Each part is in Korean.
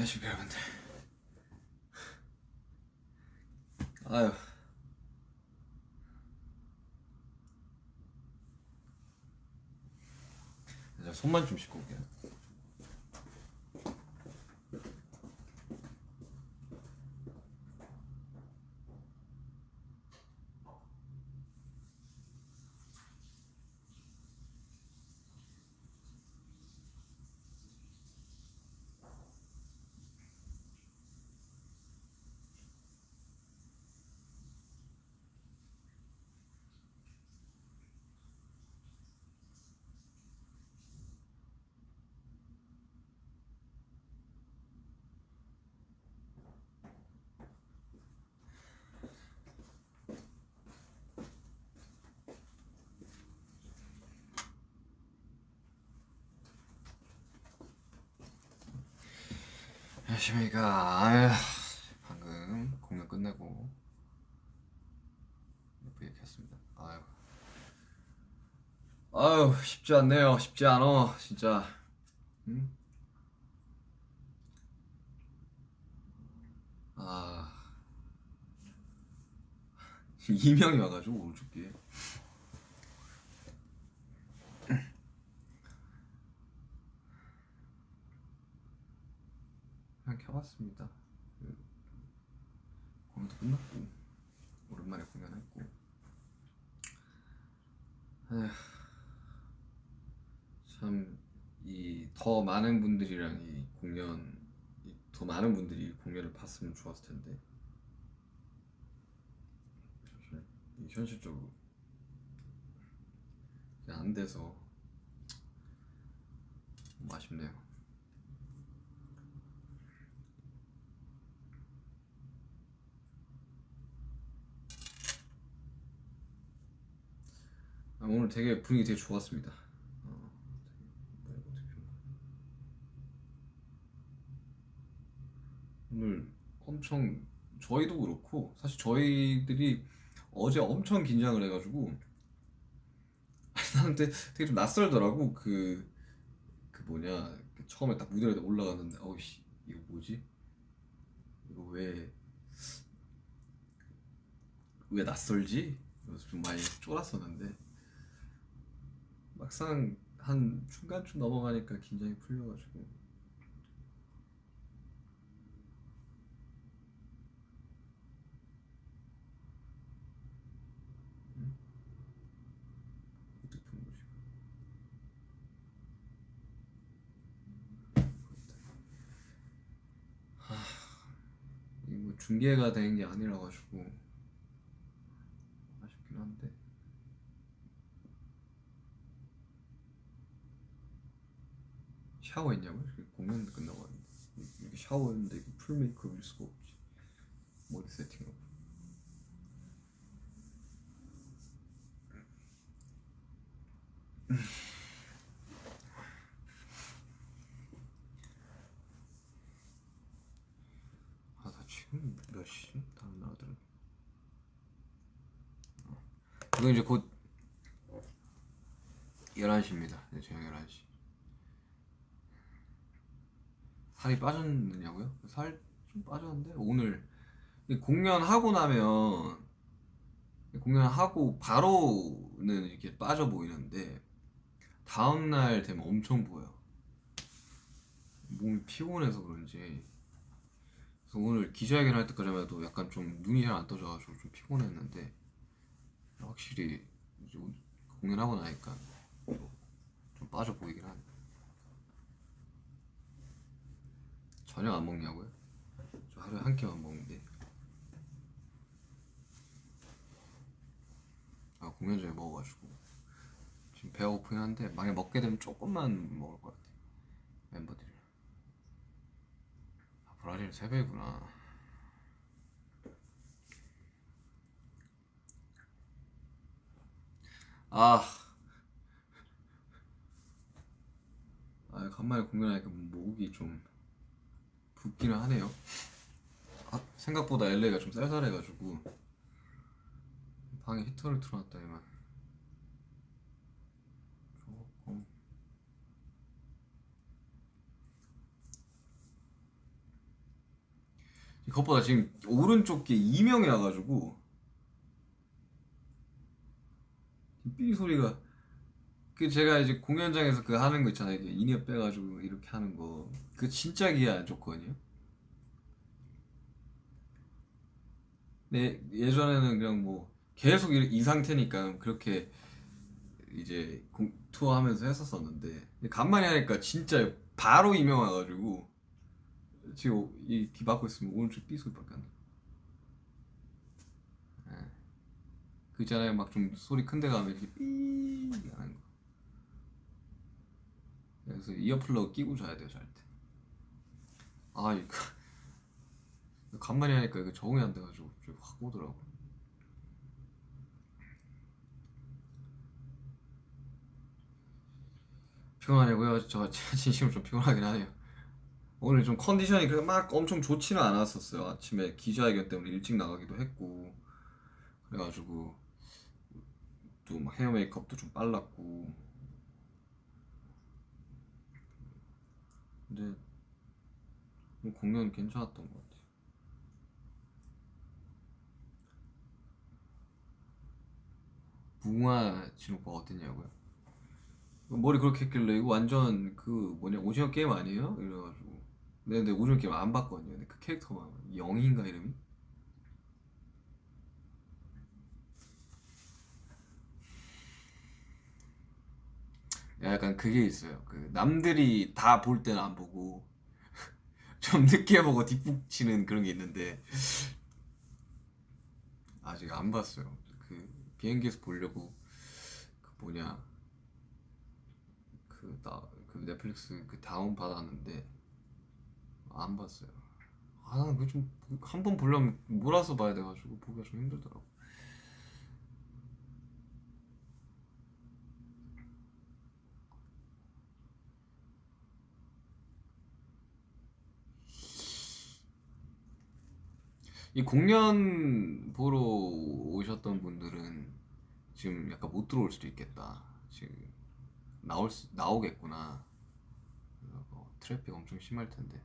안녕하십니까 여러분들. 아유, 저 손만 좀 씻고 올게요. 안녕하십니까. 아유, 방금 공연 끝내고 예쁘게 켰습니다. 아유, 쉽지 않네요. 쉽지 않어, 진짜. 응? 아, 이명이 와가지고 오른쪽 귀에. 그냥 켜봤습니다. 공연도 끝났고 오랜만에 공연했고. 에휴, 참 이 더 많은 분들이랑 더 많은 분들이 공연을 봤으면 좋았을 텐데 현실적으로 그냥 안 돼서 좀 아쉽네요. 오늘 되게 분위기 되게 좋았습니다. 오늘 엄청 저희도 그렇고 사실 저희들이 어제 엄청 긴장을 해가지고 나는 되게 좀 낯설더라고. 그 뭐냐, 처음에 딱 무대에 올라갔는데 어이씨 이거 뭐지? 이거 왜 낯설지? 그래서 좀 많이 쫄았었는데 막상 한 중간쯤 넘어가니까 긴장이 풀려가지고 뜻깊은 곳이고. 이게 뭐 중계가 된 게 아니라 가지고 아쉽긴 한데. 샤워했냐고요? 공연 끝나고 왔는데 이렇게 샤워했는데 이게 풀 메이크업일 수가 없지. 머리 세팅하고. 아, 나 지금 몇 시지? 다른 나라들은 이거 이제 곧 11시입니다. 네, 저녁 11시. 살이 빠졌느냐고요? 살 좀 빠졌는데 오늘 공연하고 바로는 이렇게 빠져 보이는데 다음날 되면 엄청 보여. 몸이 피곤해서 그런지. 그래서 오늘 기자회견 할 때까지만 해도 약간 좀 눈이 잘 안 떠져가지고 좀 피곤했는데 확실히 이제 공연하고 나니까 좀 빠져 보이긴 하네. 저녁 안 먹냐고요? 저 하루에 한 끼만 먹는데. 공연 전에 먹어가지고 지금 배가 고프긴 한데 만약 먹게 되면 조금만 먹을 것 같아. 멤버들이랑. 브라질 3배구나. 아, 간만에 공연하니까 목이 좀 붓기는 하네요. 생각보다 LA가 좀 쌀쌀해가지고 방에 히터를 틀어놨더니만 조금. 그것보다 지금 오른쪽 게 이명이 와가지고 삐 소리가, 그 제가 이제 공연장에서 그 하는 거 있잖아요. 이게 인이어 빼가지고 이렇게 하는 거. 그 진짜 기에 안 좋거든요. 근데 예전에는 그냥 뭐 계속 이 상태니까 그렇게 이제 투어하면서 했었었는데 간만에 하니까 진짜 바로 이명 와가지고 지금 이귀 막고 있으면 오른쪽 삐 소리밖에 안 나. 예. 그 있잖아요. 막 좀 소리 큰 데 가면 이렇게 삐 하는 거. 그래서 이어플러그 끼고 자야 돼요, 잘 때. 아, 이거 간만에 하니까 이거 적응이 안 돼가지고 좀 확 오더라고. 피곤하냐고요? 저 진심으로 좀 피곤하긴 하네요. 오늘 좀 컨디션이 그렇게 막 엄청 좋지는 않았었어요. 아침에 기자회견 때문에 일찍 나가기도 했고 그래가지고 또 막 헤어 메이크업도 좀 빨랐고. 근데 공연 괜찮았던 것 같아요. 무궁화 진오빠 어땠냐고요? 머리 그렇게 했길래 이거 완전 그 뭐냐 오징어 게임 아니에요? 이래가지고 근데 오징어 게임 안 봤거든요. 근데 그 캐릭터만 영희인가 이름이? 약간 그게 있어요. 그 남들이 다 볼 때는 안 보고 좀 늦게 보고 뒷북 치는 그런 게 있는데 아직 안 봤어요. 그 비행기에서 보려고 그 뭐냐 그 넷플릭스 그 다운 받았는데 안 봤어요. 아, 그 좀 한 번 보려면 몰아서 봐야 돼가지고 보기가 좀 힘들더라고. 이 공연 보러 오셨던 분들은 지금 약간 못 들어올 수도 있겠다. 지금 나오겠구나. 트래픽 엄청 심할 텐데.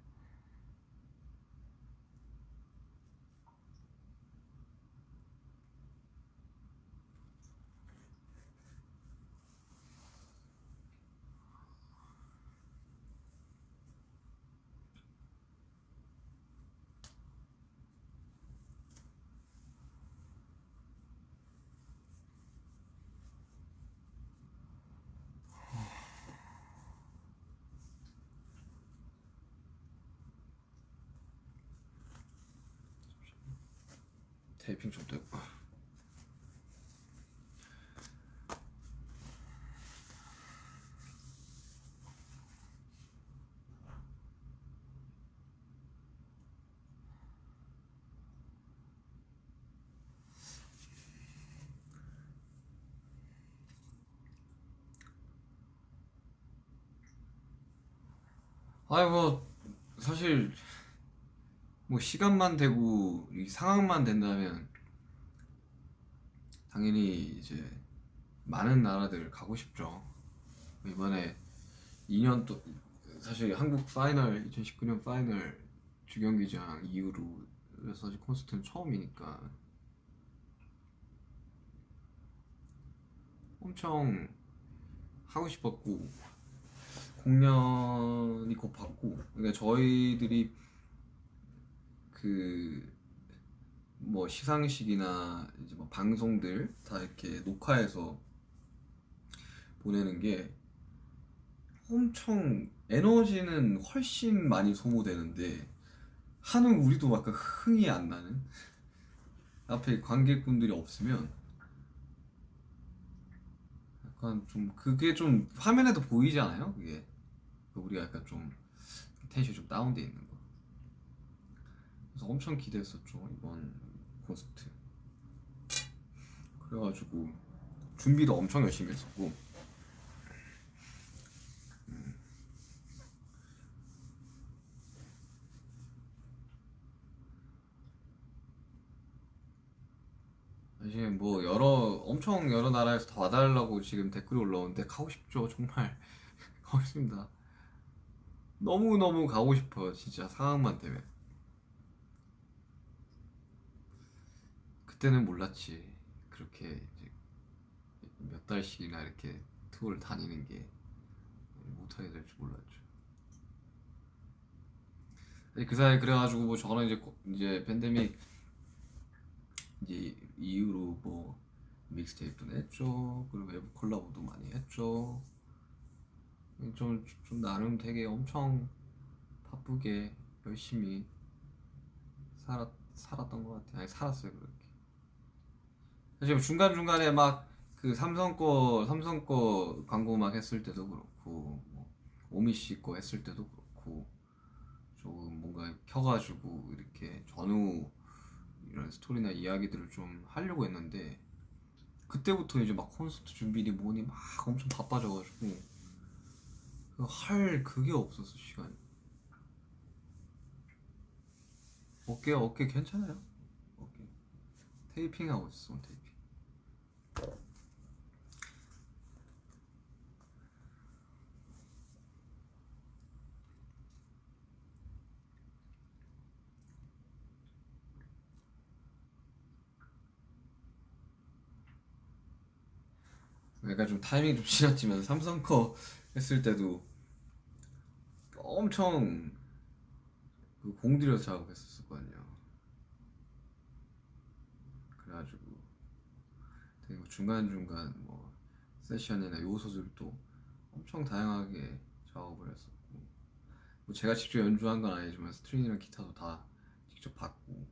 테이핑 좀 되고. 아이 뭐 사실 뭐 시간만 되고 이 상황만 된다면 당연히 이제 많은 나라들 가고 싶죠. 이번에 2년 또 사실 한국 파이널 2019년 파이널 주경기장 이후로 사실 콘서트는 처음이니까 엄청 하고 싶었고 공연이 곧 받고 근데 저희들이 그 뭐 시상식이나 이제 뭐 방송들 다 이렇게 녹화해서 보내는 게 엄청 에너지는 훨씬 많이 소모되는데 하는 우리도 막 흥이 안 나는 앞에 관객분들이 없으면 약간 좀 그게 좀 화면에도 보이잖아요. 그게 우리가 약간 좀 텐션이 좀 다운돼 있는 거. 그래서 엄청 기대했었죠 이번 콘서트. 그래가지고 준비도 엄청 열심히 했었고 사실 뭐 엄청 여러 나라에서 다 와달라고 지금 댓글이 올라오는데 가고 싶죠 정말. 가고 싶습니다. 너무너무 가고 싶어요 진짜 상황만 되면. 그때는 몰랐지. 그렇게 이제 몇 달씩이나 이렇게 투어를 다니는 게 못하게 될 줄 몰랐죠. 그 사이에 그래가지고 뭐 저는 이제 팬데믹 이제 이후로 뭐 믹스테이프도 냈죠. 그리고 외부 콜라보도 많이 했죠. 좀 나름 되게 엄청 바쁘게 열심히 살았던 것 같아요. 아니 살았어요 그렇게. 사실 중간 중간에 막 그 삼성 거 광고 막 했을 때도 그렇고 뭐 오미 씨 거 했을 때도 그렇고 조금 뭔가 켜가지고 이렇게 전후 이런 스토리나 이야기들을 좀 하려고 했는데 그때부터 이제 막 콘서트 준비니 뭐니 막 엄청 바빠져가지고 할 그게 없었어 시간이. 어깨 괜찮아요? 어깨 테이핑 하고 있어 테이핑. 약간 좀 타이밍이 좀 지났지만 삼성 거 했을 때도 엄청 그 공들여서 작업했었거든요. 그래가지고 되게 뭐 중간중간 뭐 세션이나 요소들도 엄청 다양하게 작업을 했었고 뭐 제가 직접 연주한 건 아니지만 스트링이랑 기타도 다 직접 받고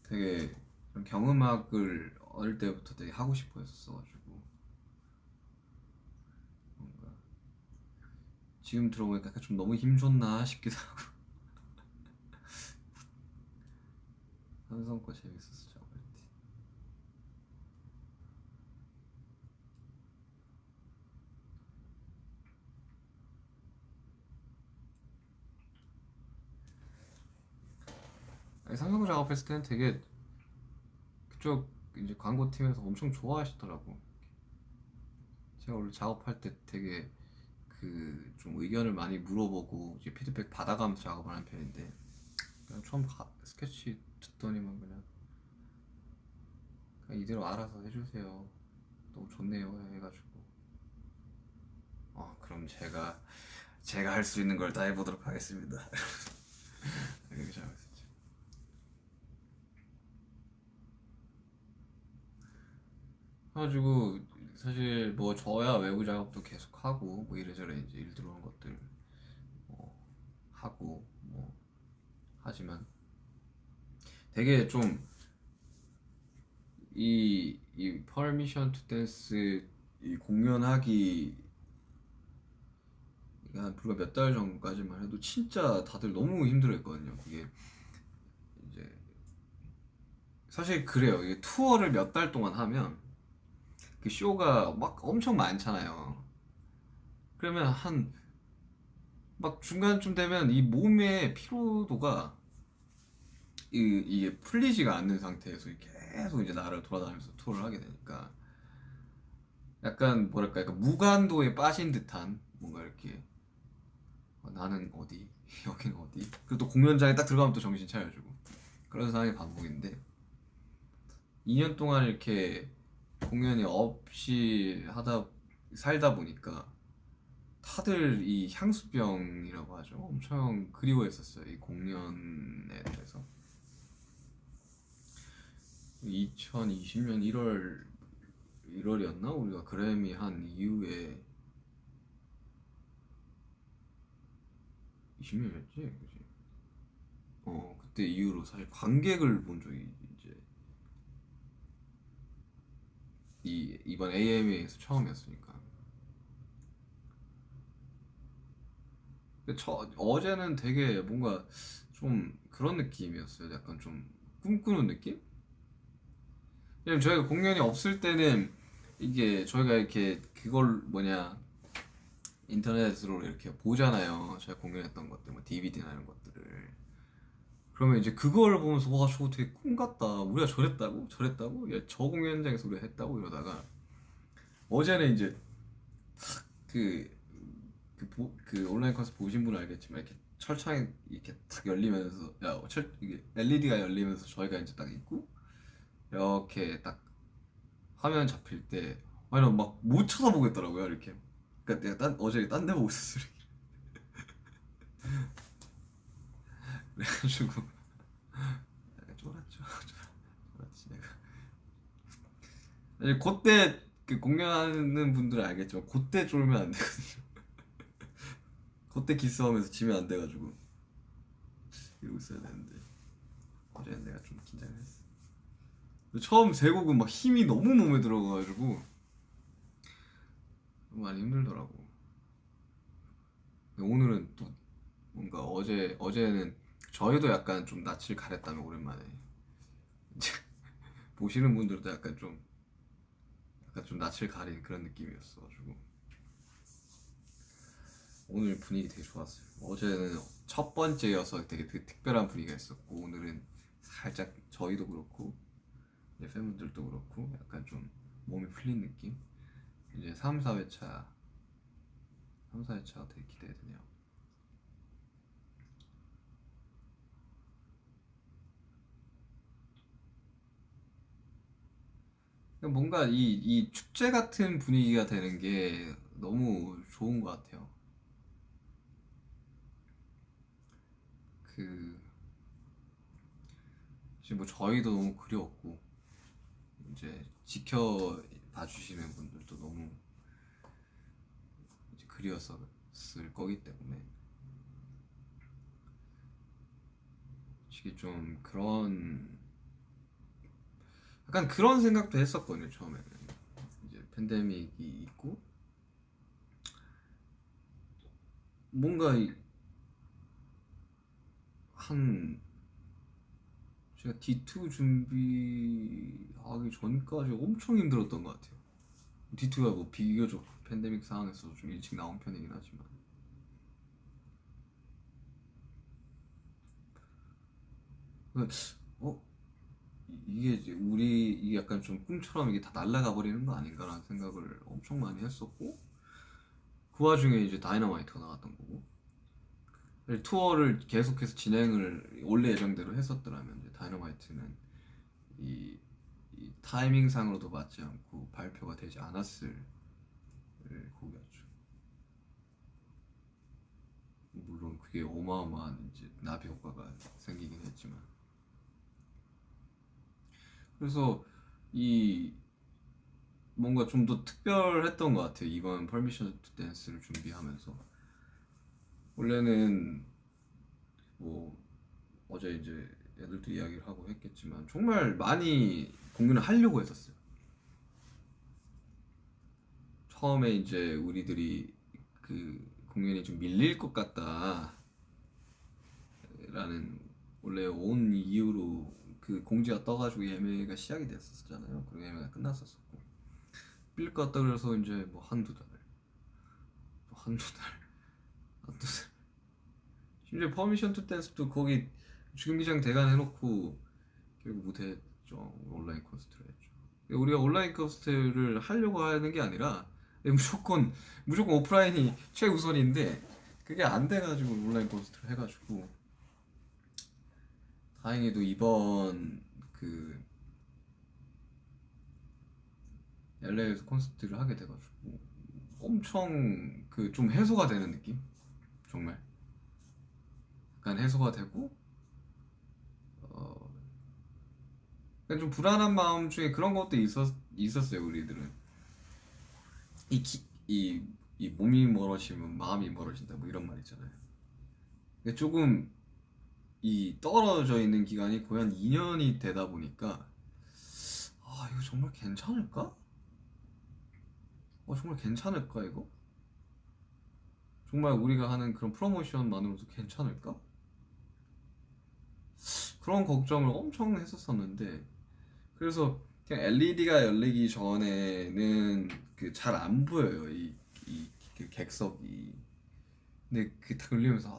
되게 그런 경음악을 어릴 때부터 되게 하고 싶어 했었어가지고 뭔가 지금 들어보니까 약간 좀 너무 힘줬나 싶기도 하고 삼성 거 재밌었어 작업할 때. 아니, 삼성 거 작업했을 때는 되게 그쪽 이제 광고팀에서 엄청 좋아하시더라고. 제가 원래 작업할 때 되게 그 좀 의견을 많이 물어보고 이제 피드백 받아가면서 작업을 하는 편인데 그냥 처음 스케치 듣더니만 그냥 이대로 알아서 해주세요. 너무 좋네요 해가지고 그럼 제가 할 수 있는 걸 다 해보도록 하겠습니다. 이렇게 작업했었죠. 그래가지고 사실 뭐 저야 외부 작업도 계속 하고 뭐 이래저래 이제 일 들어오는 것들 뭐 하고 뭐 하지만 되게 좀 이 퍼미션 투 댄스 이 공연하기 한 불과 몇 달 전까지만 해도 진짜 다들 너무 힘들어했거든요. 그게 이제 사실 그래요. 이게 투어를 몇 달 동안 하면 그 쇼가 막 엄청 많잖아요. 그러면 한 막 중간쯤 되면 이 몸의 피로도가 이게 풀리지가 않는 상태에서 계속 이제 나를 돌아다니면서 투어를 하게 되니까 약간 뭐랄까 약간 무간도에 빠진 듯한 뭔가 이렇게 나는 어디 여기는 어디 그리고 또 공연장에 딱 들어가면 또 정신 차려주고 그런 상황의 반복인데 2년 동안 이렇게 공연이 없이 하다 살다 보니까 다들 이 향수병이라고 하죠. 엄청 그리워했었어요. 이 공연에 대해서. 2020년 1월이었나? 우리가 그래미 한 이후에 20년이었지, 그지? 그때 이후로 사실 관객을 본 적이 이제 이번 AMA에서 처음이었으니까. 근데 어제는 되게 뭔가 좀 그런 느낌이었어요. 약간 좀 꿈꾸는 느낌? 왜냐면 저희가 공연이 없을 때는 이게 저희가 이렇게 그걸 뭐냐 인터넷으로 이렇게 보잖아요. 저희가 공연했던 것들, 뭐 DVD나 이런 것들을. 그러면 이제 그걸 보면서 와 저거 되게 꿈 같다. 우리가 저랬다고? 저랬다고? 야, 저 공연장에서 우리가 했다고 이러다가 어제는 이제 그, 그 온라인 콘서트 보신 분은 알겠지만 이렇게 철창이 이렇게 탁 열리면서 이게 LED가 열리면서 저희가 이제 딱 있고 이렇게 딱 화면 잡힐 때 아니 막 못 쳐다보겠더라고요 이렇게. 그러니까 내가 어제 딴 데 보고 있었어. 그래가지고 내가 쫄았죠. 쫄았지 내가. 아니 그때 그 공연하는 분들은 알겠지만 그때 쫄면 안 되거든요. 그때 기싸움에서 지면 안 돼가지고 이러고 있어야 되는데 어제 내가 좀 긴장을 했어. 처음 세 곡은 막 힘이 너무 몸에 들어가가지고 많이 힘들더라고. 근데 오늘은 또 뭔가 어제는 저희도 약간 좀 낯을 가렸다면 오랜만에 이제 보시는 분들도 약간 좀 낯을 가린 그런 느낌이었어가지고 오늘 분위기 되게 좋았어요. 어제는 첫 번째여서 되게 특별한 분위기가 있었고 오늘은 살짝 저희도 그렇고 이제 팬분들도 그렇고 약간 좀 몸이 풀린 느낌. 이제 3, 4회차 되게 기대되네요. 뭔가 이 축제 같은 분위기가 되는 게 너무 좋은 것 같아요. 그 지금 뭐 저희도 너무 그리웠고 이제 지켜봐 주시는 분들도 너무 이제 그리웠을 거기 때문에 솔직히 좀 그런 약간 그런 생각도 했었거든요 처음에는. 이제 팬데믹이 있고 뭔가 한 제가 D2 준비하기 전까지 엄청 힘들었던 것 같아요. D2가 뭐 비교적 팬데믹 상황에서 좀 일찍 나온 편이긴 하지만 어 이게 이제 이게 약간 좀 꿈처럼 이게 다 날아가 버리는 거 아닌가라는 생각을 엄청 많이 했었고 그 와중에 이제 다이너마이트가 나왔던 거고 투어를 계속해서 진행을 원래 예정대로 했었더라면 이제 다이너마이트는 이, 이 타이밍상으로도 맞지 않고 발표가 되지 않았을 곡이었죠. 물론 그게 어마어마한 이제 나비 효과가 생기긴 했지만 그래서 이 뭔가 좀 더 특별했던 것 같아요. 이번 퍼미션 투 댄스를 준비하면서 원래는 뭐 어제 이제 애들도 이야기를 하고 했겠지만 정말 많이 공연을 하려고 했었어요. 처음에 이제 우리들이 그 공연이 좀 밀릴 것 같다라는 원래 온 이후로 그 공지가 떠가지고 예매가 시작이 됐었잖아요. 그리고 예매가 끝났었고 밀릴 것 같다 그래서 이제 뭐 한두 달 심지어 퍼미션 투 댄스도 거기 주경기장 대관 해놓고 결국 못했죠. 온라인 콘서트를 했죠. 우리가 온라인 콘서트를 하려고 하는 게 아니라 무조건 오프라인이 최우선인데 그게 안 돼가지고 온라인 콘서트를 해가지고 다행히도 이번 그 LA에서 콘서트를 하게 돼가지고 엄청 그 좀 해소가 되는 느낌? 정말 약간 해소가 되고 어 약간 좀 불안한 마음 중에 그런 것도 있었어요 우리들은 이, 기, 이 몸이 멀어지면 마음이 멀어진다 뭐 이런 말 있잖아요. 근데 조금 이 떨어져 있는 기간이 거의 한 2년이 되다 보니까 아 이거 정말 괜찮을까? 정말 괜찮을까 이거? 정말 우리가 하는 그런 프로모션만으로도 괜찮을까? 그런 걱정을 엄청 했었었는데 그래서 그냥 LED가 열리기 전에는 그 잘 안 보여요 그 객석이. 근데 그게 딱 열리면서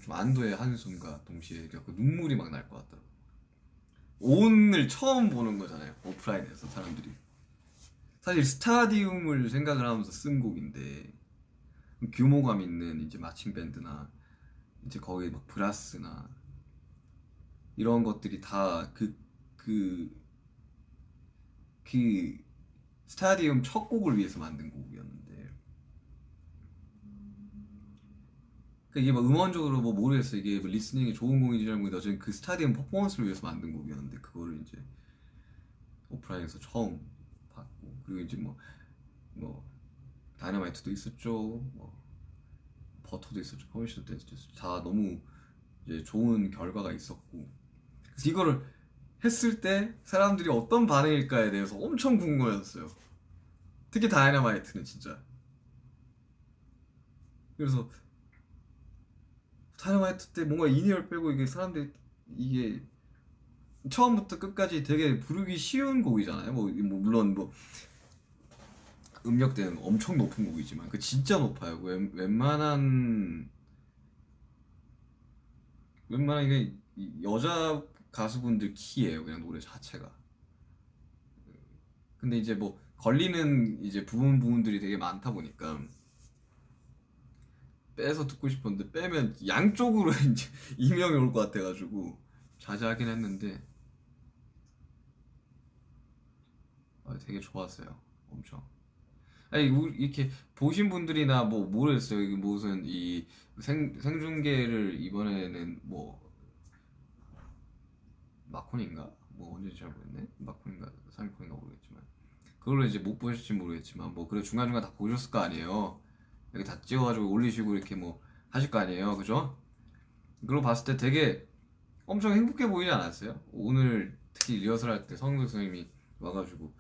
좀 안도의 한숨과 동시에 그 눈물이 막 날 것 같더라고. 오늘 처음 보는 거잖아요 오프라인에서 사람들이. 사실 스타디움을 생각을 하면서 쓴 곡인데 규모감 있는 이제 마침 밴드나 이제 거기 막 브라스나 이런 것들이 다 그 그 스타디움 첫 곡을 위해서 만든 곡이었는데 이게 막 음원적으로 뭐 모르겠어. 이게 뭐 리스닝이 좋은 곡인지 잘 모르겠는데 어쨌든 그 스타디움 퍼포먼스를 위해서 만든 곡이었는데 그거를 이제 오프라인에서 처음 봤고 그리고 이제 뭐 다이너마이트도 있었죠. 뭐 버터도 있었죠. 퍼미션 댄스도 있었죠. 다 너무 이제 좋은 결과가 있었고 그래서 이거를 했을 때 사람들이 어떤 반응일까에 대해서 엄청 궁금해졌어요. 특히 다이너마이트는 진짜. 그래서 다이너마이트 때 뭔가 인이어를 빼고 이게 사람들이 이게 처음부터 끝까지 되게 부르기 쉬운 곡이잖아요. 물론 뭐 음역대는 엄청 높은 곡이지만 그 진짜 높아요. 웬만한 이게 여자 가수분들 키예요. 그냥 노래 자체가. 근데 이제 뭐 걸리는 이제 부분들이 되게 많다 보니까 빼서 듣고 싶었는데 빼면 양쪽으로 이제 이명이 올 것 같아가지고 자제하긴 했는데 되게 좋았어요. 엄청. 아니 이렇게 보신 분들이나 뭐 모르겠어요. 이게 무슨 이 생중계를 이번에는 뭐 마콘인가 뭐 언제인지 잘 모르겠네. 마콘인가 사미콘인가 모르겠지만 그걸로 이제 못 보실지 모르겠지만 뭐 그래 중간중간 다 보셨을 거 아니에요. 여기 다 찍어가지고 올리시고 이렇게 뭐 하실 거 아니에요, 그죠? 그걸 봤을 때 되게 엄청 행복해 보이지 않았어요? 오늘 특히 리허설 할 때 성도 선생님이 와가지고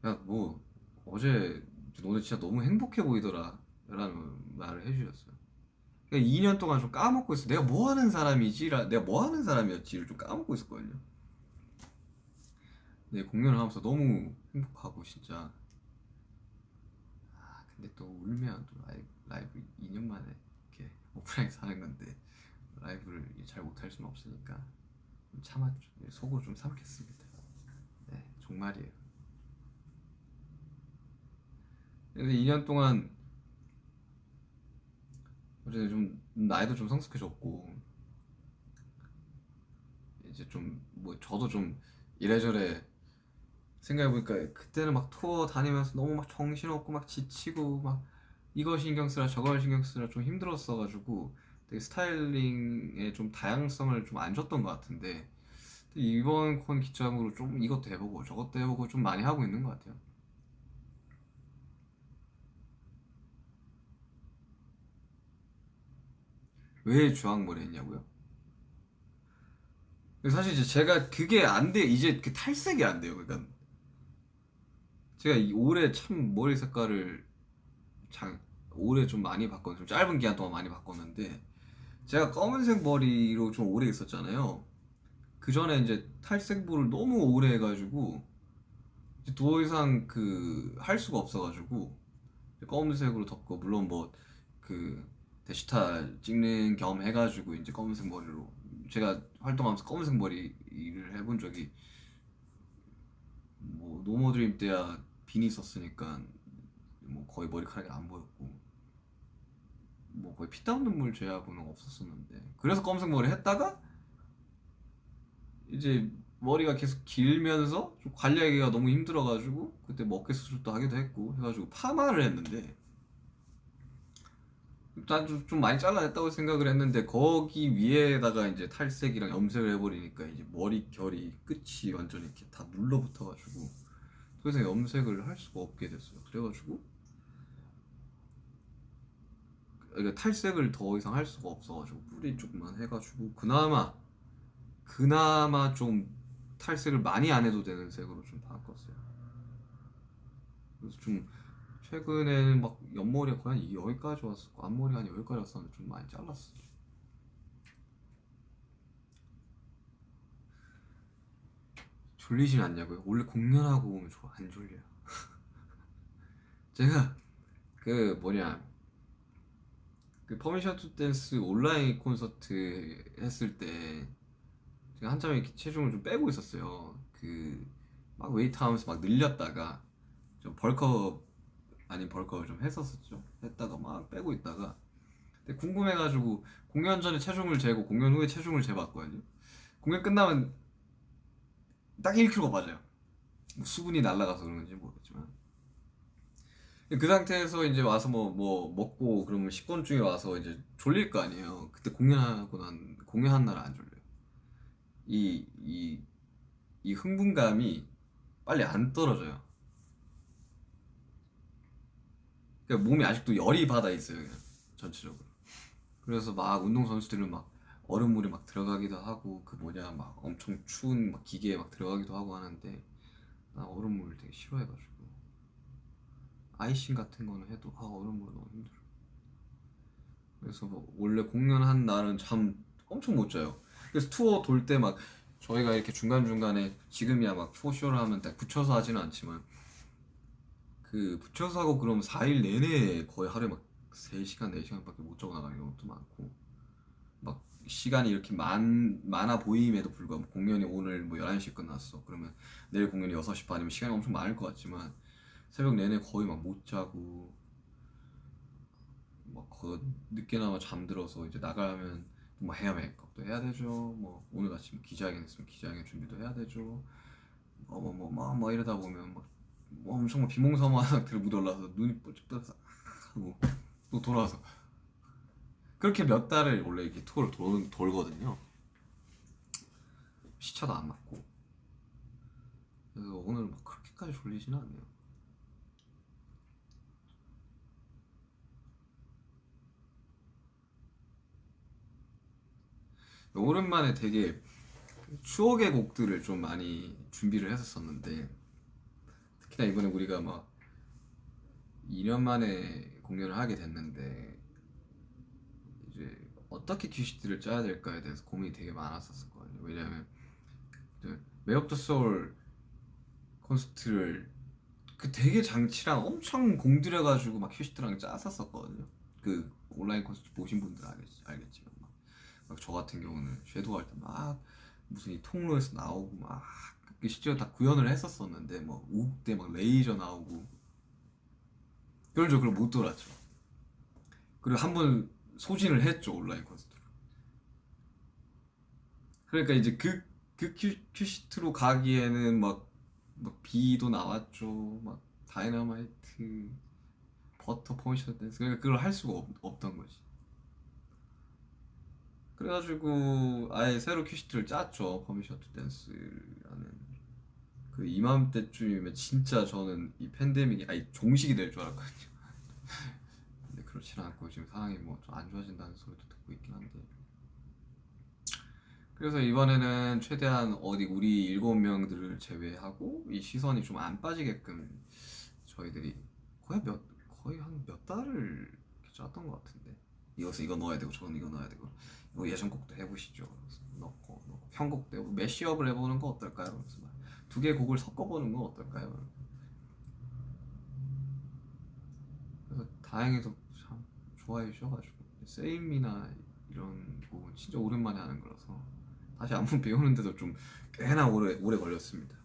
야 뭐 어제 너네 진짜 너무 행복해 보이더라 라는 말을 해주셨어요. 그러니까 2년 동안 좀 까먹고 있어. 내가 뭐 하는 사람이지? 내가 뭐 하는 사람이었지를 좀 까먹고 있었거든요. 네, 공연을 하면서 너무 행복하고 진짜. 근데 또 울면 또 라이브 2년 만에 이렇게 오프라인에서 하는 건데 라이브를 잘 못할 수는 없으니까 좀 참았죠. 속으로 좀 참겠습니다. 네, 정말이에요. 근데 2년 동안 어제 좀 나이도 좀 성숙해졌고 이제 좀 뭐 저도 좀 이래저래 생각해보니까 그때는 막 투어 다니면서 너무 막 정신없고 막 지치고 막 이거 신경 쓰라 저거 신경 쓰라 좀 힘들었어가지고 되게 스타일링에 좀 다양성을 좀 안 줬던 것 같은데 이번 콘 기점으로 좀 이것도 해보고 저것도 해보고 좀 많이 하고 있는 것 같아요. 왜 주황머리 했냐고요? 사실 이제 제가 그게 안 돼. 이제 그 탈색이 안 돼요. 그러니까 제가 올해 참 머리 색깔을 장 올해 좀 많이 바꿨 좀 짧은 기간 동안 많이 바꿨는데 제가 검은색 머리로 좀 오래 있었잖아요. 그 전에 이제 탈색부를 너무 오래 해가지고 이제 더 이상 그 할 수가 없어가지고 검은색으로 덮고 물론 뭐 그 데시타 찍는 겸 해가지고 이제 검은색 머리로 제가 활동하면서 검은색 머리를 해본 적이 뭐 노모드림 때야 비니 썼으니까 뭐 거의 머리카락이 안 보였고 뭐 거의 피땀 눈물 제하고는 없었었는데 그래서 검은색 머리 했다가 이제 머리가 계속 길면서 좀 관리하기가 너무 힘들어가지고 그때 뭐 어깨 수술도 하기도 했고 해가지고 파마를 했는데 난 좀 많이 잘라냈다고 생각을 했는데 거기 위에다가 이제 탈색이랑 염색을 해버리니까 이제 머리 결이 끝이 완전히 이렇게 다 눌러붙어가지고 더 이상 염색을 할 수가 없게 됐어요. 그래가지고 그러니까 탈색을 더 이상 할 수가 없어가지고 뿌리 쪽만 해가지고 그나마 좀 탈색을 많이 안 해도 되는 색으로 좀 바꿨어요. 그래서 좀 최근에는 막 옆머리가 거의 한 여기까지 왔었고 앞머리가 한 여기까지 왔었는데 좀 많이 잘랐어. 졸리진 않냐고요? 원래 공연하고 오면 안 졸려요. 제가 그 뭐냐 그 퍼미션 투 댄스 온라인 콘서트 했을 때 제가 한참 이렇게 체중을 좀 빼고 있었어요. 그 막 웨이트 하면서 막 늘렸다가 좀 벌크업 아닌 벌크업을 좀 했었었죠. 했다가 막 빼고 있다가 근데 궁금해가지고 공연 전에 체중을 재고 공연 후에 체중을 재봤거든요. 공연 끝나면 딱 1kg가 빠져요. 뭐 수분이 날아가서 그런지 모르겠지만 그 상태에서 이제 와서 뭐 먹고 그러면 식곤증이 와서 이제 졸릴 거 아니에요. 그때 공연한 날은 안 졸려요. 이 이 이 흥분감이 빨리 안 떨어져요. 그러니까 몸이 아직도 열이 받아 있어요, 그냥 전체적으로. 그래서 막 운동 선수들은 막 얼음물에 막 들어가기도 하고 그 뭐냐 막 엄청 추운 막 기계에 막 들어가기도 하고 하는데 나 얼음물 되게 싫어해가지고 아이싱 같은 거는 해도 얼음물은 너무 힘들어. 그래서 뭐 원래 공연한 날은 잠 엄청 못 자요. 그래서 투어 돌 때 막 저희가 이렇게 중간중간에 지금이야 막 투어쇼를 하면 딱 붙여서 하지는 않지만 그 붙여서 하고 그러면 4일 내내 거의 하루에 막 3시간, 4시간밖에 못 자고 나가는 경우도 많고 막 시간이 이렇게 많아 보임에도 불구하고 공연이 오늘 뭐 11시에 끝났어. 그러면 내일 공연이 6시 반이면 시간이 엄청 많을 것 같지만 새벽 내내 거의 막 못 자고 늦게나마 잠들어서 이제 나가면 뭐 헤어 메이크업도 해야 되죠. 뭐 오늘 아침 기자회견 있으면 기자회견 준비도 해야 되죠. 뭐 이러다 보면 뭐 엄청 비몽사모한 상태로 묻어올라서 눈이 뿔쩍 떠서 하고 또 돌아와서 그렇게 몇 달을 원래 이렇게 투어를 돌거든요. 시차도 안 맞고. 그래서 오늘 뭐 그렇게까지 졸리지는 않네요. 오랜만에 되게 추억의 곡들을 좀 많이 준비를 했었었는데 특히나 이번에 우리가 막 2년 만에 공연을 하게 됐는데 이제 어떻게 큐시트를 짜야 될까에 대해서 고민이 되게 많았었거든요. 왜냐면 웨이 더 소울 콘서트를 그 되게 장치랑 엄청 공들여가지고 막 큐시트랑 짰었었거든요. 그 온라인 콘서트 보신 분들 알겠지만 막 저 같은 경우는 섀도우 할 때 막 무슨 이 통로에서 나오고 막 실제로 다 구현을 했었었는데 뭐 우국대 막 레이저 나오고 그걸 저 그걸 못 돌았죠. 그리고 한 번 소진을 했죠 온라인 콘서트로. 그러니까 이제 그 큐시트로 가기에는 막 비도 나왔죠. 막 다이너마이트 버터 포지션 댄스 그러니까 그걸 할 수가 없던 거지. 그래가지고 아예 새로 큐시트를 짰죠. 퍼미션 투 댄스라는 그 이맘때쯤이면 진짜 저는 이 팬데믹이 아예 종식이 될 줄 알았거든요. 근데 그렇지는 않고 지금 상황이 뭐 좀 안 좋아진다는 소리도 듣고 있긴 한데 그래서 이번에는 최대한 어디 우리 7명들을 제외하고 이 시선이 좀 안 빠지게끔 저희들이 거의 거의 한 몇 달을 이렇게 짰던 것 같은데 이것은 이거 넣어야 되고 저건 이거 넣어야 되고 이거 예전곡도 해보시죠. 그래서 넣고 편곡도 해보고 매시업을 해보는 거 어떨까요? 그래서 두 개의 곡을 섞어보는 거 어떨까요? 그래서 다행히도 참 좋아해 주셔가지고 세임이나 이런 곡은 진짜 오랜만에 하는 거라서 다시 안무 배우는데도 좀 꽤나 오래 걸렸습니다.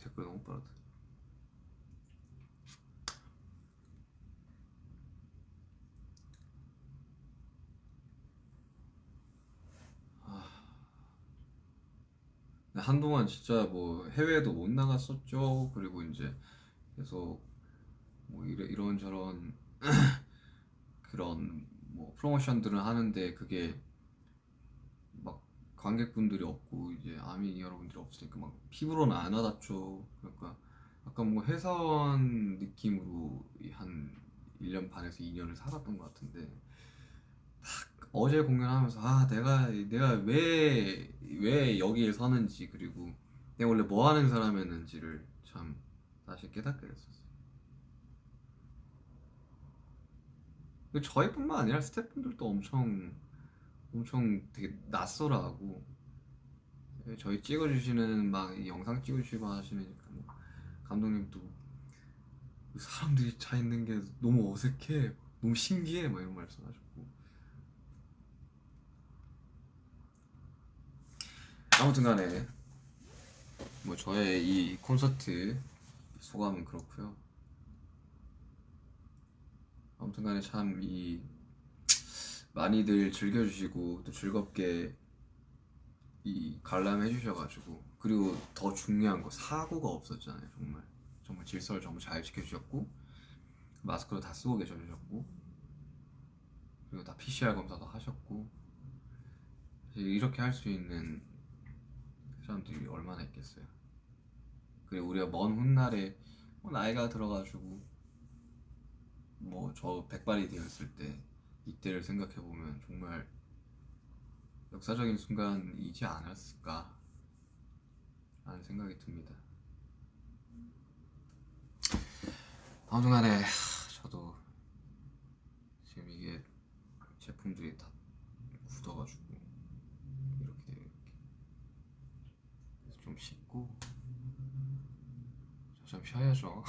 댓글 너무 빠르다. 한동안 진짜 뭐 해외에도 못 나갔었죠. 그리고 이제 계속 뭐 이런저런 그런 뭐 프로모션들을 하는데 그게 막 관객분들이 없고 이제 아미 여러분들이 없으니까 막 피부로는 안 와닿죠. 그러니까 약간 뭐 회사원 느낌으로 한 1년 반에서 2년을 살았던 것 같은데 어제 공연하면서 내가 왜 여기에 서는지 그리고 내가 원래 뭐 하는 사람이었는지를 참 다시 깨닫게 됐었어요. 저희뿐만 아니라 스태프분들도 엄청 되게 낯설어하고 저희 찍어주시는 막 영상 찍어주시고 하시니까 뭐 감독님도 사람들이 차 있는 게 너무 어색해, 너무 신기해 막 이런 말씀하셨고 아무튼간에 뭐 저의 이 콘서트 소감은 그렇고요. 아무튼간에 참 이 많이들 즐겨주시고 또 즐겁게 이 관람해 주셔가지고, 그리고 더 중요한 거 사고가 없었잖아요. 정말 정말 질서를 정말 잘 지켜주셨고 마스크도 다 쓰고 계셔주셨고 그리고 다 PCR 검사도 하셨고, 이렇게 할 수 있는 사람들이 얼마나 있겠어요. 그리고 우리가 먼 훗날에 뭐 나이가 들어가지고 뭐 저 백발이 되었을 때 이때를 생각해보면 정말 역사적인 순간이지 않았을까 하는 생각이 듭니다. 아무튼간에 저도 지금 이게 제품들이 다 굳어가지고 이렇게 좀 씻고 저 좀 쉬어야죠.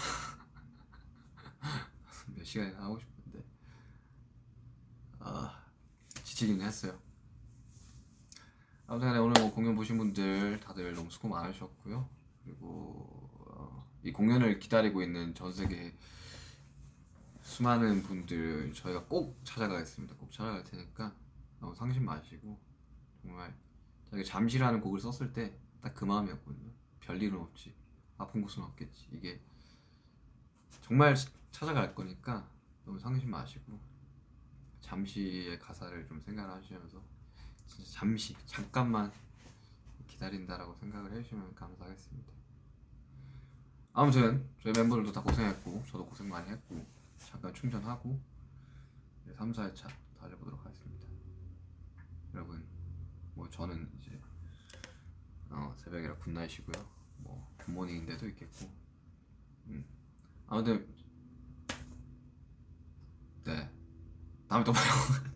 몇 시간이나 하고 싶은데 지치기는 했어요. 아무튼 오늘 뭐 공연 보신 분들 다들 너무 수고 많으셨고요. 그리고 이 공연을 기다리고 있는 전 세계 수많은 분들 저희가 꼭 찾아가겠습니다. 꼭 찾아갈 테니까 너무 상심 마시고, 정말 저희가 잠시라는 곡을 썼을 때 딱 그 마음이었거든요. 별일은 없지, 아픈 곳은 없겠지. 이게 정말 찾아갈 거니까 너무 상심 마시고 잠시의 가사를 좀 생각하시면서 진짜 잠시 잠깐만 기다린다라고 생각을 해주시면 감사하겠습니다. 아무튼 저희 멤버들도 다 고생했고 저도 고생 많이 했고 잠깐 충전하고 3, 4회차 달려보도록 하겠습니다. 여러분 뭐 저는 이제 새벽이라 굿나잇이고요. 뭐 굿모닝인데도 있겠고 아무튼 네 다음에 또 봐요.